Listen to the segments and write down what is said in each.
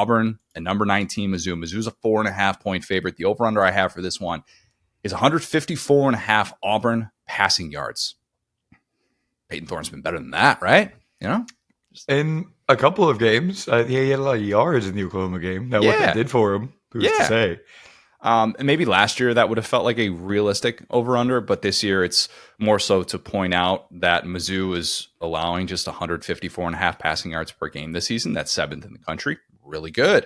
Auburn and number 19 Mizzou. Mizzou's a 4.5-point favorite. The over-under I have for this one is 154.5 Auburn passing yards. Peyton Thorne's been better than that, right? You know? In a couple of games, he had a lot of yards in the Oklahoma game. Now, what that did for him, who's to say? And maybe last year that would have felt like a realistic over-under, but this year it's more so to point out that Mizzou is allowing just 154.5 passing yards per game this season. That's 7th in the country. Really good.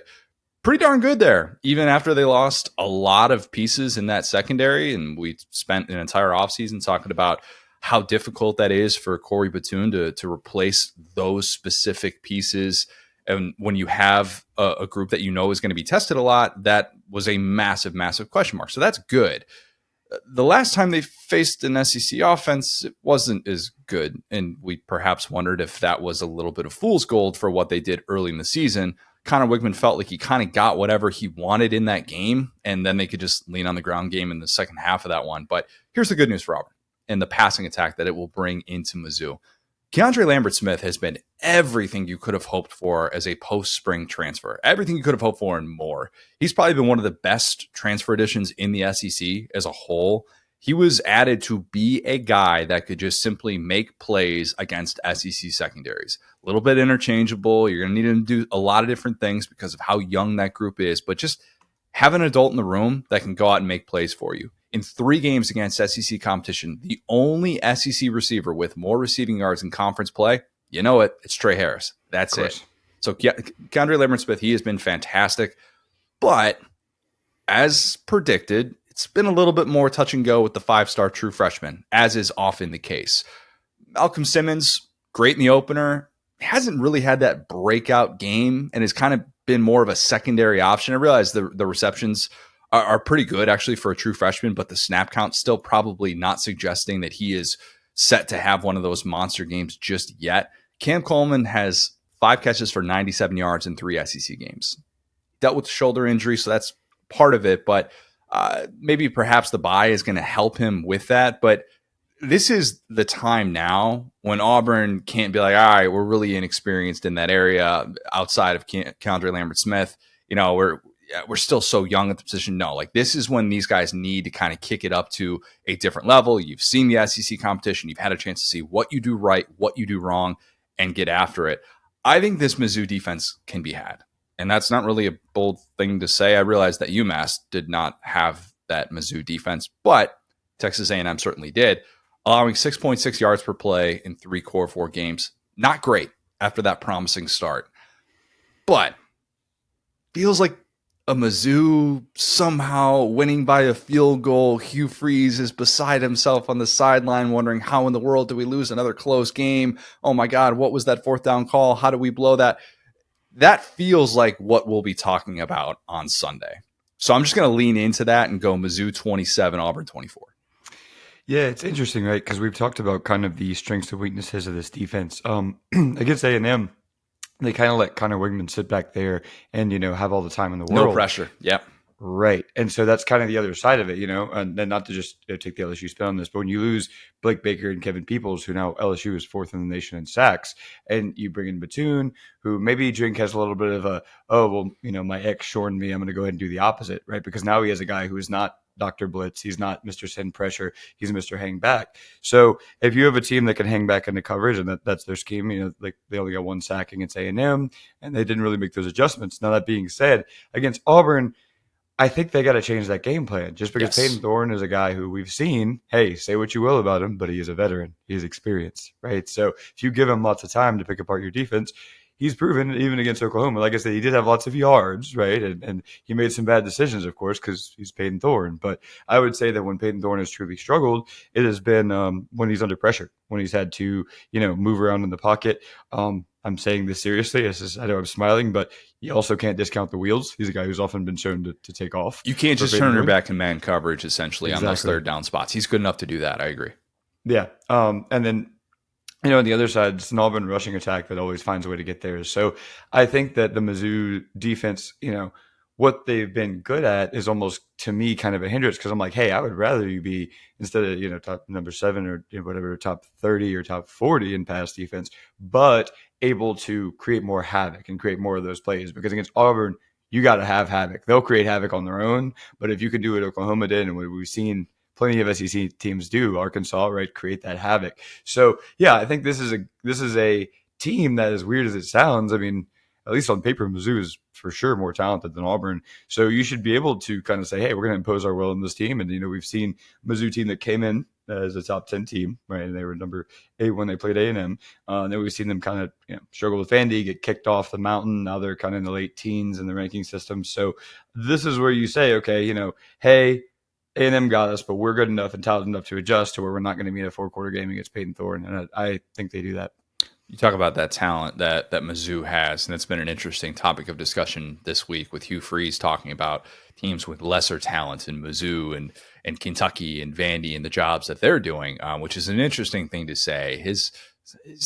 Pretty darn good there, even after they lost a lot of pieces in that secondary. And we spent an entire offseason talking about how difficult that is for Corey Batoon to replace those specific pieces. And when you have a group that you know is going to be tested a lot, that was a massive, massive question mark. So that's good. The last time they faced an SEC offense, it wasn't as good. And we perhaps wondered if that was a little bit of fool's gold for what they did early in the season. Connor Wigman felt like he kind of got whatever he wanted in that game, and then they could just lean on the ground game in the second half of that one. But here's the good news for Auburn and the passing attack that it will bring into Mizzou. Keandre Lambert-Smith has been everything you could have hoped for as a post-spring transfer. Everything you could have hoped for and more. He's probably been one of the best transfer additions in the SEC as a whole. He was added to be a guy that could just simply make plays against SEC secondaries. A little bit interchangeable. You're going to need him to do a lot of different things because of how young that group is. But just have an adult in the room that can go out and make plays for you. In 3 games against SEC competition, the only SEC receiver with more receiving yards in conference play, you know it, it's Trey Harris. That's it. So Keandre Lambert-Smith, he has been fantastic. But as predicted, it's been a little bit more touch and go with the 5-star true freshman, as is often the case. Malcolm Simmons, great in the opener, hasn't really had that breakout game and has kind of been more of a secondary option. I realize the receptions are pretty good actually for a true freshman, but the snap count still probably not suggesting that he is set to have one of those monster games just yet. Cam Coleman has 5 catches for 97 yards in 3 SEC games. Dealt with shoulder injury, so that's part of it, but maybe perhaps the bye is going to help him with that. But this is the time now when Auburn can't be like, all right, we're really inexperienced in that area outside of Keandre Lambert-Smith. You know, we're still so young at the position. No, like this is when these guys need to kind of kick it up to a different level. You've seen the SEC competition. You've had a chance to see what you do right, what you do wrong, and get after it. I think this Mizzou defense can be had. And that's not really a bold thing to say. I realize that UMass did not have that Mizzou defense, but Texas A&M certainly did, allowing 6.6 yards per play in 3 core 4 games. Not great after that promising start, but feels like a Mizzou somehow winning by a field goal. Hugh Freeze is beside himself on the sideline wondering how in the world do we lose another close game? Oh my God, what was that 4th down call? How do we blow that? That feels like what we'll be talking about on Sunday. So I'm just going to lean into that and go Mizzou 27, Auburn 24. Yeah, it's interesting, right? Because we've talked about kind of the strengths and weaknesses of this defense. Against A&M, they kind of let Connor Wigman sit back there and, you know, have all the time in the world. No pressure. Yep. Right. And so that's kind of the other side of it, you know, and then not to just take the LSU spin on this, but when you lose Blake Baker and Kevin Peoples, who now LSU is 4th in the nation in sacks, and you bring in Batoon, who maybe Drink has a little bit of a, oh, well, you know, my ex shortened me, I'm going to go ahead and do the opposite, right? Because now he has a guy who is not Dr. Blitz. He's not Mr. Send Pressure. He's Mr. Hang Back. So if you have a team that can hang back into coverage, and that's their scheme, you know, like they only got 1 sack against A&M, and they didn't really make those adjustments. Now, that being said, against Auburn, I think they got to change that game plan just because Peyton Thorne is a guy who we've seen, hey, say what you will about him, but he is a veteran. He has experience, right? So if you give him lots of time to pick apart your defense, he's proven even against Oklahoma. Like I said, he did have lots of yards, right? And he made some bad decisions, of course, because he's Peyton Thorne. But I would say that when Peyton Thorne has truly struggled, it has been when he's under pressure, when he's had to, you know, move around in the pocket. I'm saying this seriously. I know I'm smiling, but you also can't discount the wheels. He's a guy who's often been shown to take off. You can't just turn your back in man coverage, essentially, on those 3rd down spots. He's good enough to do that. I agree. Yeah. And then, you know, on the other side, it's an Auburn rushing attack that always finds a way to get there. So I think that the Mizzou defense, you know, what they've been good at is almost to me kind of a hindrance because I'm like, hey, I would rather you be instead of top number 7 or whatever top 30 or top 40 in pass defense, but able to create more havoc and create more of those plays because against Auburn. You got to have havoc. They'll create havoc on their own, but if you can do what Oklahoma did and what we've seen plenty of SEC teams do, Arkansas, right, create that havoc. So yeah, I think this is a team that, as weird as it sounds, I mean, at least on paper, Mizzou is for sure more talented than Auburn. So you should be able to kind of say, hey, we're going to impose our will on this team. And, we've seen Mizzou team that came in as a top 10 team, right? And they were number 8 when they played A&M. And then we've seen them kind of struggle with Vandy, get kicked off the mountain. Now they're kind of in the late teens in the ranking system. So this is where you say, okay, hey, A&M got us, but we're good enough and talented enough to adjust to where we're not going to be in a 4-quarter game against Peyton Thorne. And I think they do that. You talk about that talent that Mizzou has, and it's been an interesting topic of discussion this week with Hugh Freeze talking about teams with lesser talent in Mizzou and Kentucky and Vandy and the jobs that they're doing, which is an interesting thing to say. He's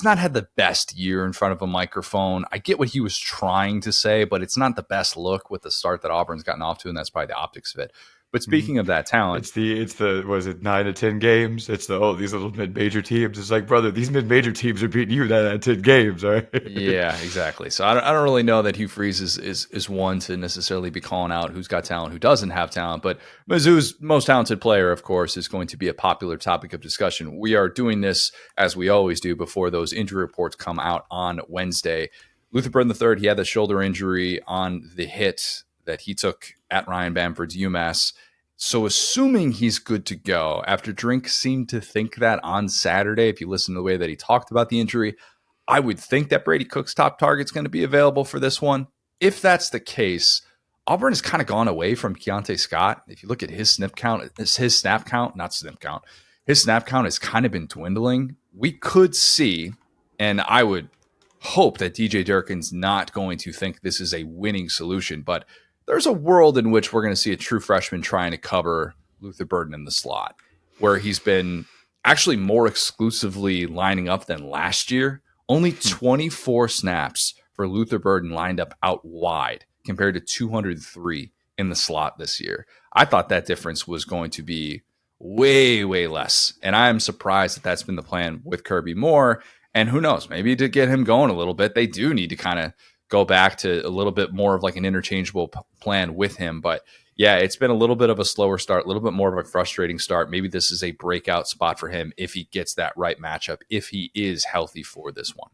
not had the best year in front of a microphone. I get what he was trying to say, but it's not the best look with the start that Auburn's gotten off to, and that's probably the optics of it. But speaking of that talent, it's the was it 9 to 10 games? It's these little mid-major teams. It's like, brother, these mid-major teams are beating you 9 out of 10 games, all right? Yeah, exactly. So I don't really know that Hugh Freeze is one to necessarily be calling out who's got talent, who doesn't have talent. But Mizzou's most talented player, of course, is going to be a popular topic of discussion. We are doing this, as we always do, before those injury reports come out on Wednesday. Luther Burden III, he had the shoulder injury on the hit that he took at Ryan Bamford's UMass. So assuming he's good to go, after Drink seemed to think that on Saturday, if you listen to the way that he talked about the injury, I would think that Brady Cook's top target is going to be available for this one. If that's the case, Auburn has kind of gone away from Keontae Scott. If you look at his snap count has kind of been dwindling. We could see, and I would hope that DJ Durkin's not going to think this is a winning solution, but there's a world in which we're going to see a true freshman trying to cover Luther Burden in the slot, where he's been actually more exclusively lining up than last year. Only 24 snaps for Luther Burden lined up out wide compared to 203 in the slot this year. I thought that difference was going to be way, way less. And I am surprised that that's been the plan with Kirby Moore. And who knows, maybe to get him going a little bit, they do need to kind of go back to a little bit more of like an interchangeable plan with him. But yeah, it's been a little bit of a slower start, a little bit more of a frustrating start. Maybe this is a breakout spot for him if he gets that right matchup, if he is healthy for this one.